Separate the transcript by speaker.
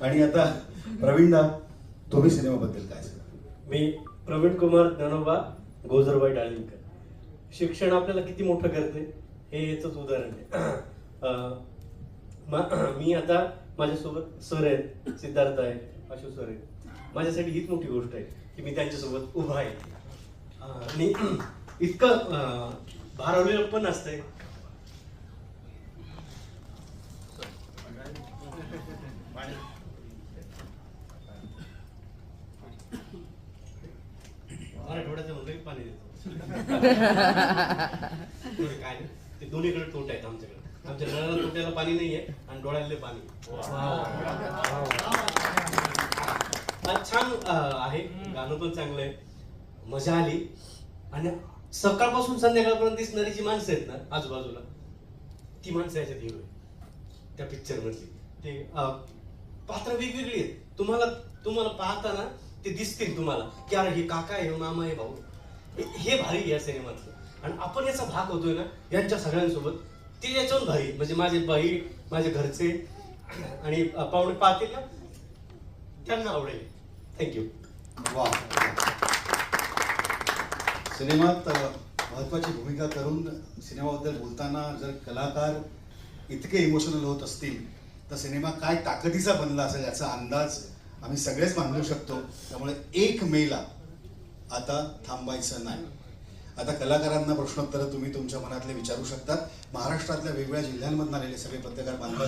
Speaker 1: आणि आता प्रवीणदा, तुम्ही सिनेमाबद्दल काय सांगा?
Speaker 2: मी प्रवीण कुमार ज्ञानोबा गोजरबाई डाळिंबकर. शिक्षण आपल्याला किती मोठं करते हे याच उदाहरण आहे. मी आता माझ्यासोबत सर आहेत, सिद्धार्थ आहे, अशोक सर आहेत. माझ्यासाठी हीच मोठी गोष्ट आहे की मी त्यांच्यासोबत उभा आहे. आणि इतकं भारावलेलं पण असतंय. डोळ्याचं म्हणलं की पाणी देतो. काय नाही, ते दोन्हीकडे तोट आहेत आमच्याकडे. आमच्या नळाला तोट्याला पाणी नाहीये आणि डोळ्यातले पाणी. छान आहे, गाणं पण चांगलं आहे, मजा आली. आणि सकाळपासून संध्याकाळपर्यंत दिसणारी जी माणसं आहेत ना आजूबाजूला, ती माणसं याच्यात हिरो आहे त्या पिक्चर मधली. ते पात्र वेगवेगळी आहेत. तुम्हाला पाहताना ते दिसतील तुम्हाला की अरे हे काका आहे, मामा आहे, भाऊ. हे भारी या सिनेमातलं. आणि आपण याचा भाग होतोय ना यांच्या सगळ्यांसोबत, ते याच्याहून भारी. म्हणजे माझे बाई, माझे घरचे आणि पाहुणे पाहतील ना, त्यांना आवडेल. थँक्यू.
Speaker 1: वा, सिनेमात महत्वाची भूमिका करून सिनेमाबद्दल बोलताना जर कलाकार इतके इमोशनल होत असतील तर सिनेमा काय ताकदीचा बनला असेल याचा अंदाज आम्ही सगळेच बांधू शकतो. त्यामुळे 1 मेला आता थांबायचं नाही. आता कलाकारांना प्रश्नोत्तर तुम्ही तुमच्या मनातले विचारू शकतात. महाराष्ट्रातल्या वेगवेगळ्या जिल्ह्यांमधून आलेले सगळे पत्रकार बांधव